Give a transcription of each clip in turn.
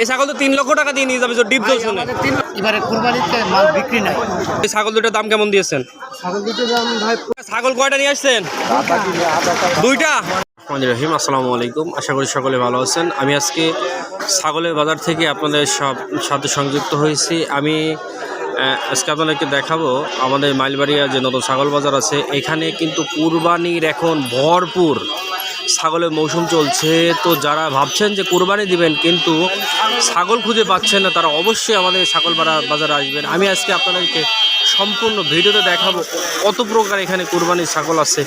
এই ছাগল তো 3 লক্ষ টাকা দিয়ে নিয়ে যাবে ডিপ জল শুনে। এবারে কুরবানিতে মাল বিক্রি নাই। এই ছাগল দুটোর দাম কেমন দিয়েছেন? ছাগল দুটোর দাম ভাই ছাগল কয়টা নিয়ে আসছেন? দুইটা। রহিম, আসসালামু আলাইকুম। আশা করি সকলে ভালো আছেন। আমি আজকে ছাগলের বাজার থেকে আপনাদের সাথে সংযুক্ত হয়েছি। আমি আজকে আপনাদেরকে দেখাবো আমাদের মাইলবাড়িয়া যে নতুন ছাগল বাজার আছে, এখানে কিন্তু কুরবানির এখন ভরপুর ছাগলের মৌসুম চলছে। তো যারা ভাবছেন যে কুরবানি দিবেন কিন্তু ছাগল খুঁজে পাচ্ছেন না, তারা অবশ্যই আমাদের ছাগল বাজারে আসবেন। আমি আজকে আপনাদেরকে সম্পূর্ণ ভিডিওতে দেখাবো কত প্রকার এখানে কুরবানির ছাগল আছে,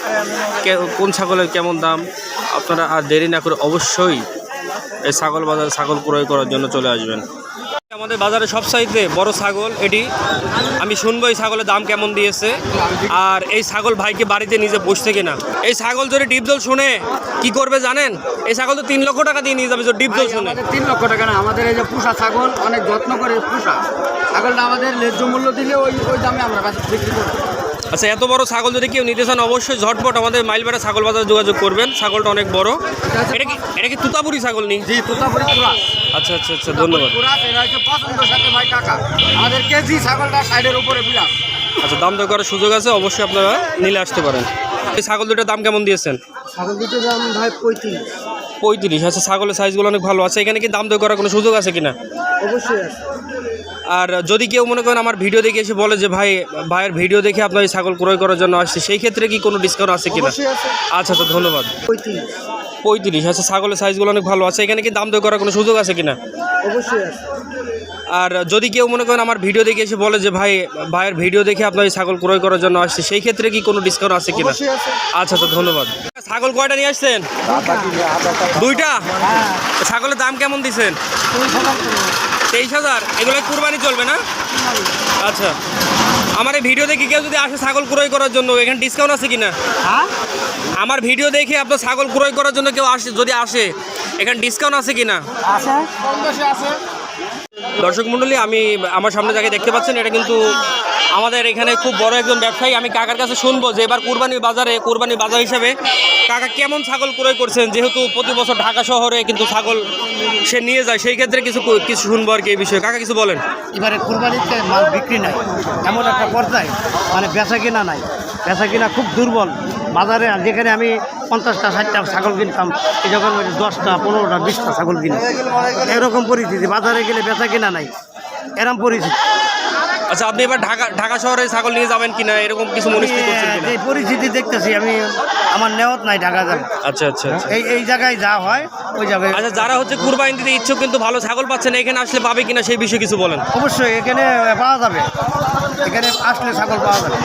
কোন ছাগলের কেমন দাম। আপনারা আর দেরি না করে অবশ্যই এই ছাগল বাজারে ছাগল ক্রয় করার জন্য চলে আসবেন। আমাদের বাজারে সবচাইতে বড় ছাগল এটি। আমি শুনবো এই ছাগলের দাম কেমন দিয়েছে, আর এই ছাগল ভাইকে বাড়িতে নিজে বসছে কিনা। এই ছাগল যদি ডিপজল শুনে কি করবে জানেন? এই ছাগল তো 3 লক্ষ টাকা দিয়ে নিয়ে যাবে ডিপজল শুনে। 3 লক্ষ টাকা না, আমাদের এই যে পোষা ছাগল অনেক যত্ন করে পোষা ছাগলটা আমাদের ন্যায্য মূল্য দিলে ওই দামে আমরা বিক্রি করব। আচ্ছা, এত বড় ছাগল যদি কেউ নিতে চান অবশ্যই ঝটপট আমাদের মাইলবাড়া ছাগল বাজারে যোগাযোগ করবেন। ছাগলটা অনেক বড়। এটা কি তুতাপুরি ছাগল নি? জি, তুতাপুরি পুরা। আচ্ছা আচ্ছা আচ্ছা, ধন্যবাদ। পুরা এটা হচ্ছে পছন্দের সাথে ভাই টাকা। আমাদের কেজি ছাগলটা সাইডের উপরে বিরাট। আচ্ছা, দাম দর করার সুযোগ আছে, অবশ্যই আপনারা নিলে আসতে পারেন। এই ছাগল দুটোর দাম কেমন দিয়েছেন? ছাগল দুটোর দাম ভাই 35। আচ্ছা, ছাগলের সাইজগুলো অনেক ভালো আছে। এখানে কি দাম দর করার কোনো সুযোগ আছে কিনা? অবশ্যই আছে। আর যদি কেউ মনে করেন আমার ভিডিও দেখে এসে বলে যে ভাইয়ের ভিডিও দেখে আপনার এই ছাগল ক্রয় করার জন্য আসছে, সেই ক্ষেত্রে কি কোনো ডিসকাউন্ট আছে কিনা? আচ্ছা আচ্ছা, ধন্যবাদ। 35। আচ্ছা, ছাগলের সাইজগুলো অনেক ভালো আছে। এখানে কি দাম দর করার কোনো সুযোগ আছে কিনা? অবশ্যই আছে। আর যদি কেউ মনে করেন আমার ভিডিও দেখে এসে বলে যে ভাইয়ের ভিডিও দেখে আপনার এই ছাগল ক্রয় করার জন্য আসছে, সেই ক্ষেত্রে কি কোনো ডিসকাউন্ট আছে কিনা? আচ্ছা আচ্ছা, ধন্যবাদ। ছাগল কয়টা নিয়ে আসছেন? দুইটা। ছাগলের দাম কেমন দিচ্ছেন? 23,000। এগুলো কুরবানি চলবে না? আচ্ছা, আমার এই ভিডিও দেখে কেউ যদি আসে ছাগল ক্রয় করার জন্য, এখানে ডিসকাউন্ট আছে কিনা? আমার ভিডিও দেখে আপনার ছাগল ক্রয় করার জন্য কেউ যদি আসে, এখানে ডিসকাউন্ট আছে কিনা? আছে, কম বেশি আছে। দর্শক মণ্ডলী, আমি আমার সামনে যাকে দেখতে পাচ্ছেন, এটা কিন্তু আমাদের এখানে খুব বড় একজন ব্যবসায়ী। আমি কাকার কাছে শুনবো যে এবার কুরবানির বাজার হিসাবে কাকা কেমন ছাগল ক্রয় করছেন, যেহেতু প্রতি বছর ঢাকা শহরে কিন্তু ছাগল সে নিয়ে যায়, সেই ক্ষেত্রে কিছু শুনবো আর কি এই বিষয়ে। কাকা কিছু বলেন। এবারে কুরবানিতে মাল বিক্রি নাই, এমন একটা পর্যায়ে মানে বেচা কিনা নাই, বেচা কিনা খুব দুর্বল বাজারে। যেখানে আমি 50টা 60টা ছাগল কিনতাম, এই যখন 10টা 15টা 20টা ছাগল কিনি, এরকম পরিস্থিতি। বাজারে গেলে বেচা কিনা নাই, এরকম পরিস্থিতি। আচ্ছা, আপনি এবার ঢাকা শহরে ছাগল নিয়ে যাবেন কিনা, এরকম কিছু মনস্থির করছেন কিনা? এই পরিস্থিতি দেখতেছি আমি, আমার নেওয়াত নাই ঢাকা যাবে। আচ্ছা আচ্ছা আচ্ছা, এই জায়গায় যা হয় ওই জায়গায়। আচ্ছা, যারা হচ্ছে কুরবানি দিতে ইচ্ছুক কিন্তু ভালো ছাগল পাচ্ছেন, এখানে আসলে পাবে কিনা সেই বিষয়ে কিছু বলেন। অবশ্যই এখানে পাওয়া যাবে, এখানে আসলে ছাগল পাওয়া যাবে।